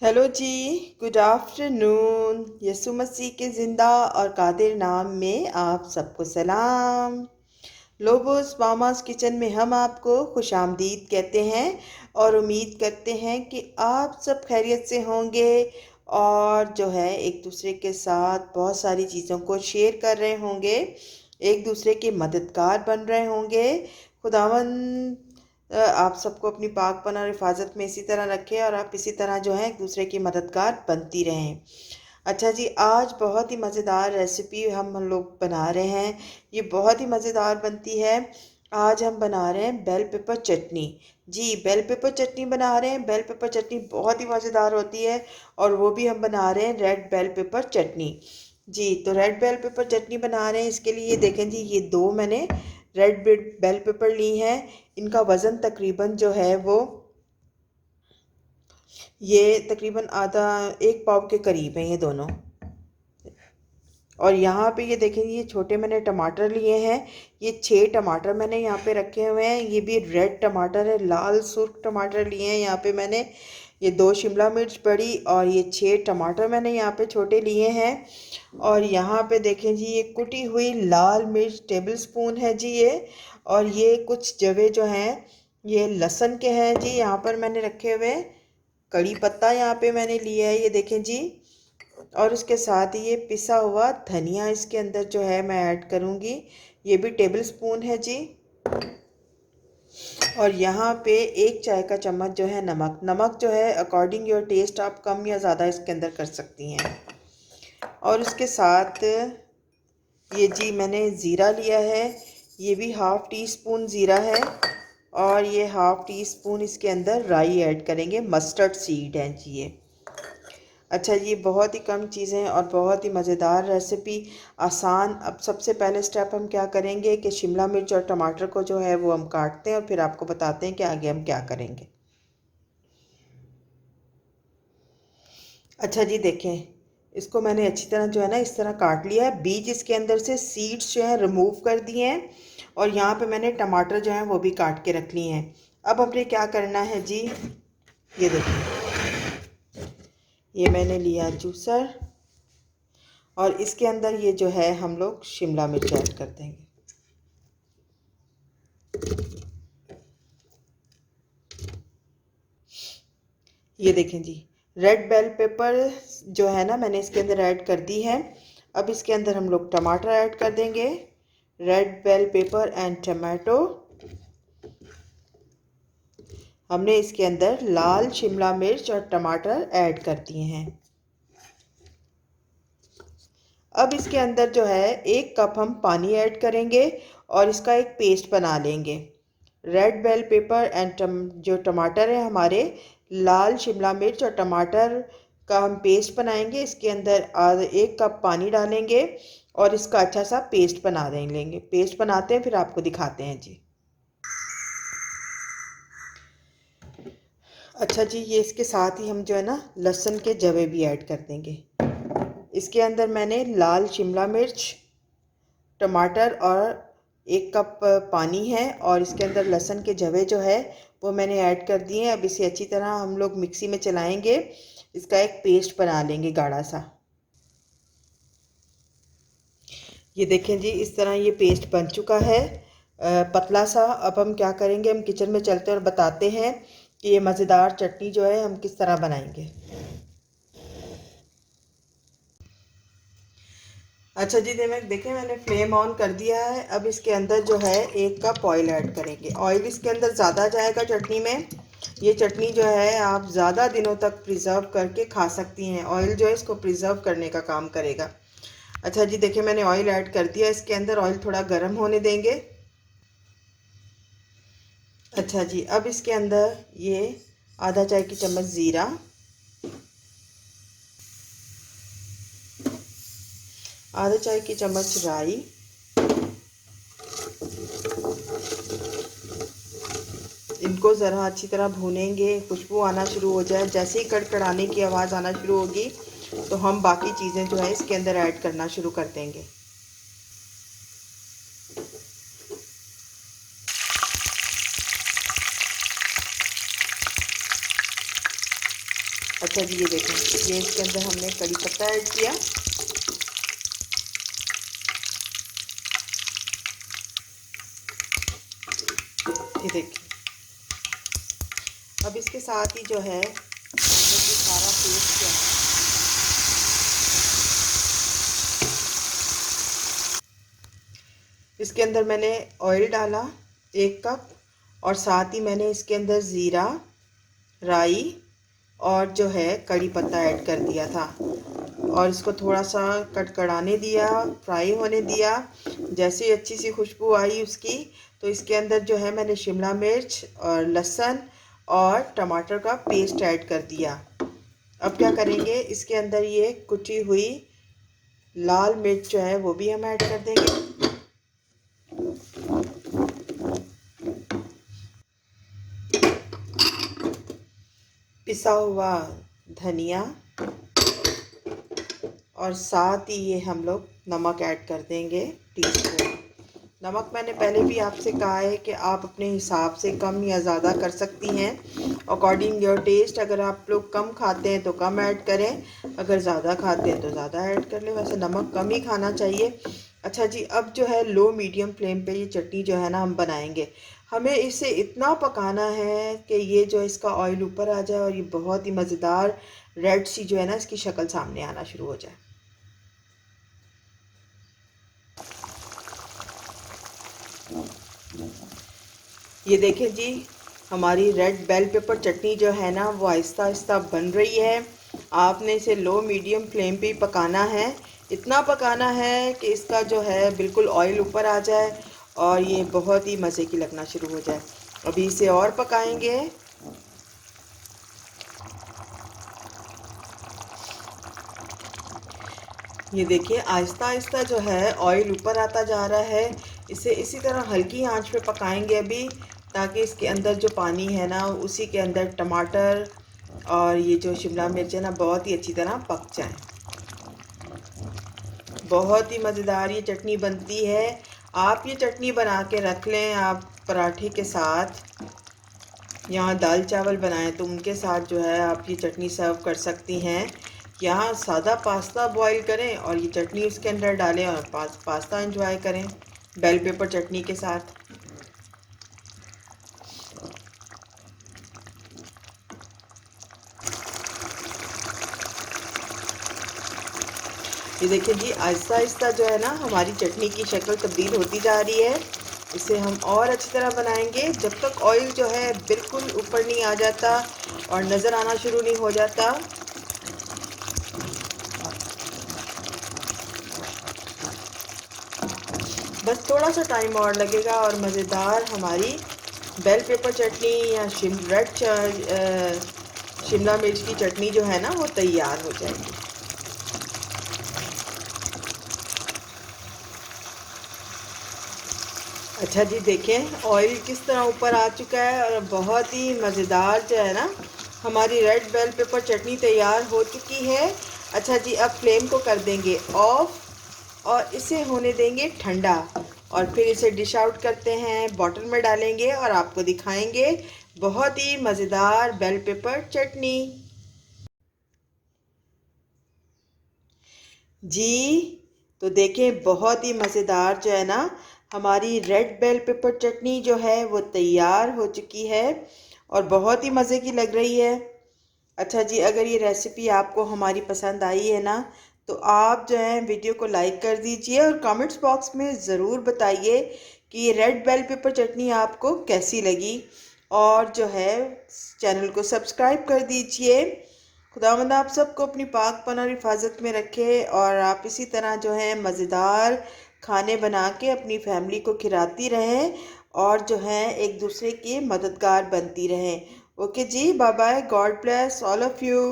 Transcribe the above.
Hello ji. Good afternoon. Yesu Masih के ज़िंदा और कादिर नाम में आप सबको सलाम। लोबोस मामास किचन में हम आपको खुशामदीद कहते हैं और उम्मीद करते हैं कि आप सब खैरियत से होंगे और जो है एक दूसरे के साथ बहुत सारी चीज़ों को शेयर कर रहे होंगे, एक दूसरे के मददगार बन रहे होंगे। खुदावन आप सबको अपनी पाक पनाह और हिफाजत में इसी तरह रखे और आप इसी तरह जो है एक दूसरे की मददगार बनती रहें। अच्छा जी, आज बहुत ही मज़ेदार रेसिपी हम लोग बना रहे हैं। ये बहुत ही मज़ेदार बनती है। आज हम बना रहे हैं बेल पेपर चटनी। जी, बेल पेपर चटनी बना रहे हैं। बेल पेपर चटनी बहुत ही मज़ेदार होती है और वो भी हम बना रहे हैं रेड बेल पेपर चटनी। जी, तो रेड बेल पेपर चटनी बना रहे हैं। इसके लिए देखें जी, ये दो मैंने रेड बेल पेपर ली हैं। इनका वज़न तकरीबन जो है वो ये तकरीबन आधा 1 पाव के करीब है ये दोनों। और यहाँ पे ये देखें, ये छोटे मैंने टमाटर लिए हैं। ये 6 टमाटर मैंने यहाँ पे रखे हुए हैं। ये भी रेड टमाटर है, लाल सुर्ख टमाटर लिए हैं यहाँ पे मैंने। ये 2 शिमला मिर्च बड़ी और ये 6 टमाटर मैंने यहाँ पे छोटे लिए हैं। और यहाँ पे देखें जी, ये कुटी हुई लाल मिर्च टेबल स्पून है जी ये। और ये कुछ जवे जो हैं ये लहसुन के हैं जी, यहाँ पर मैंने रखे हुए। कड़ी पत्ता यहाँ पे मैंने लिया है, ये देखें जी। और उसके साथ ही ये पिसा हुआ धनिया इसके अंदर जो है मैं ऐड करूँगी। ये भी टेबल स्पून है जी। और यहाँ पे 1 चाय का चम्मच जो है नमक। नमक जो है अकॉर्डिंग योर टेस्ट आप कम या ज़्यादा इसके अंदर कर सकती हैं। और उसके साथ ये जी मैंने ज़ीरा लिया है। ये भी हाफ़ टी स्पून ज़ीरा है। और ये हाफ़ टी स्पून इसके अंदर राई ऐड करेंगे। मस्टर्ड सीड हैं जी ये। अच्छा, ये बहुत ही कम चीज़ें हैं और बहुत ही मज़ेदार रेसिपी, आसान। अब सबसे पहले स्टेप हम क्या करेंगे कि शिमला मिर्च और टमाटर को जो है वो हम काटते हैं और फिर आपको बताते हैं कि आगे हम क्या करेंगे। अच्छा जी, देखें, इसको मैंने अच्छी तरह जो है ना इस तरह काट लिया है। बीज इसके अंदर से सीड्स जो हैं रिमूव कर दिए हैं। और यहाँ पे मैंने टमाटर जो हैं वो भी काट के रख लिए हैं। अब हमने क्या करना है जी, ये देखिए, ये मैंने लिया जूसर और इसके अंदर ये जो है हम लोग शिमला मिर्च ऐड कर देंगे। ये देखें जी, रेड बेल पेपर जो है ना मैंने इसके अंदर ऐड कर दी है। अब इसके अंदर हम लोग टमाटर ऐड कर देंगे। Red bell pepper and tomato. हमने इसके अंदर लाल शिमला मिर्च और टमाटर ऐड कर दिए हैं। अब इसके अंदर जो है 1 कप हम पानी ऐड करेंगे और इसका एक पेस्ट बना लेंगे। रेड बेल पेपर एंड जो टमाटर है हमारे, लाल शिमला मिर्च और टमाटर का हम पेस्ट बनाएंगे। इसके अंदर 1 कप पानी डालेंगे और इसका अच्छा सा पेस्ट बना लेंगे। पेस्ट बनाते हैं फिर आपको दिखाते हैं जी। अच्छा जी, ये इसके साथ ही हम जो है ना लहसुन के जवे भी ऐड कर देंगे। इसके अंदर मैंने लाल शिमला मिर्च, टमाटर और 1 कप पानी है और इसके अंदर लहसुन के जवे जो है वो मैंने ऐड कर दिए हैं। अब इसे अच्छी तरह हम लोग मिक्सी में चलाएंगे। इसका एक पेस्ट बना लेंगे गाढ़ा सा। ये देखें जी, इस तरह ये पेस्ट बन चुका है, पतला सा। अब हम क्या करेंगे, हम किचन में चलते हैं और बताते हैं कि ये मज़ेदार चटनी जो है हम किस तरह बनाएंगे। अच्छा जी, देखें मैंने फ्लेम ऑन कर दिया है। अब इसके अंदर जो है 1 कप ऑयल ऐड करेंगे। ऑयल इसके अंदर ज़्यादा जाएगा चटनी में। ये चटनी जो है आप ज़्यादा दिनों तक प्रिजर्व करके खा सकती हैं। ऑयल जो है इसको प्रिजर्व करने का काम करेगा। अच्छा जी, देखिए मैंने ऑयल ऐड कर दिया। इसके अंदर ऑयल थोड़ा गर्म होने देंगे। अच्छा जी, अब इसके अंदर ये आधा चाय की चम्मच ज़ीरा, आधा चाय की चम्मच राई, इनको ज़रा अच्छी तरह भूनेंगे। खुशबू आना शुरू हो जाए, जैसे ही कड़कड़ाने की आवाज़ आना शुरू होगी तो हम बाकी चीज़ें जो है इसके अंदर ऐड करना शुरू कर देंगे। अच्छा जी, ये देखें, ये इसके अंदर हमने कड़ी पत्ता ऐड किया। ये देखिए, अब इसके साथ ही जो है हमने ये सारा पेस्ट जो है इसके अंदर मैंने ऑयल डाला 1 कप, और साथ ही मैंने इसके अंदर ज़ीरा, राई और जो है कड़ी पत्ता ऐड कर दिया था, और इसको थोड़ा सा कड़कड़ाने दिया, फ्राई होने दिया। जैसे ही अच्छी सी खुशबू आई उसकी, तो इसके अंदर जो है मैंने शिमला मिर्च और लहसुन और टमाटर का पेस्ट ऐड कर दिया। अब क्या करेंगे, इसके अंदर ये कुटी हुई लाल मिर्च जो है वो भी हम ऐड कर देंगे। पिसा हुआ धनिया, और साथ ही ये हम लोग नमक ऐड कर देंगे टीस्पून। नमक मैंने पहले भी आपसे कहा है कि आप अपने हिसाब से कम या ज़्यादा कर सकती हैं, अकॉर्डिंग योर टेस्ट। अगर आप लोग कम खाते हैं तो कम ऐड करें, अगर ज़्यादा खाते हैं तो ज़्यादा ऐड कर लें। वैसे नमक कम ही खाना चाहिए। अच्छा जी, अब जो है लो मीडियम फ्लेम पे ये चटनी जो है ना हम बनाएंगे। हमें इसे इतना पकाना है कि ये जो इसका ऑयल ऊपर आ जाए और ये बहुत ही मज़ेदार रेड सी जो है ना इसकी शक्ल सामने आना शुरू हो जाए। ये देखें जी, हमारी रेड बेल पेपर चटनी जो है ना वो आहिस्ता आहिस्ता बन रही है। आपने इसे लो मीडियम फ्लेम पे ही पकाना है। इतना पकाना है कि इसका जो है बिल्कुल ऑयल ऊपर आ जाए और ये बहुत ही मज़े की लगना शुरू हो जाए। अभी इसे और पकाएंगे। ये देखिए, आहिस्ता आहिस्ता जो है ऑयल ऊपर आता जा रहा है। इसे इसी तरह हल्की आंच पे पकाएंगे अभी, ताकि इसके अंदर जो पानी है ना उसी के अंदर टमाटर और ये जो शिमला मिर्च है ना बहुत ही अच्छी तरह पक जाए। बहुत ही मज़ेदार ये चटनी बनती है। आप ये चटनी बना के रख लें, आप पराठे के साथ या दाल चावल बनाएं तो उनके साथ जो है आप ये चटनी सर्व कर सकती हैं। यहाँ सादा पास्ता बॉईल करें और ये चटनी उसके अंदर डालें और पास्ता एंजॉय करें बेल पेपर चटनी के साथ। ये देखिए जी, आहिस्ता आहिस्ता जो है ना हमारी चटनी की शक्ल तब्दील होती जा रही है। इसे हम और अच्छी तरह बनाएंगे जब तक ऑयल जो है बिल्कुल ऊपर नहीं आ जाता और नज़र आना शुरू नहीं हो जाता। बस थोड़ा सा टाइम और लगेगा और मज़ेदार हमारी बेल पेपर चटनी या शिमला मिर्च की चटनी जो है ना वो तैयार हो जाएगी। अच्छा जी, देखें ऑयल किस तरह ऊपर आ चुका है और बहुत ही मज़ेदार जो है ना हमारी रेड बेल पेपर चटनी तैयार हो चुकी है। अच्छा जी, अब फ्लेम को कर देंगे ऑफ और इसे होने देंगे ठंडा, और फिर इसे डिश आउट करते हैं, बॉटल में डालेंगे और आपको दिखाएंगे बहुत ही मज़ेदार बेल पेपर चटनी। जी, तो देखें बहुत ही मज़ेदार जो है ना हमारी रेड बेल पेपर चटनी जो है वो तैयार हो चुकी है और बहुत ही मज़े की लग रही है। अच्छा जी, अगर ये रेसिपी आपको हमारी पसंद आई है ना तो आप जो है वीडियो को लाइक कर दीजिए और कमेंट्स बॉक्स में ज़रूर बताइए कि ये रेड बेल पेपर चटनी आपको कैसी लगी, और जो है चैनल को सब्सक्राइब कर दीजिए। खुदावंद आप सबको अपनी पाकपन और हिफाजत में रखे और आप इसी तरह जो है मज़ेदार खाने बना के अपनी फैमिली को खिलाती रहें और जो है एक दूसरे की मददगार बनती रहें। ओके जी, bye bye, God bless all of you.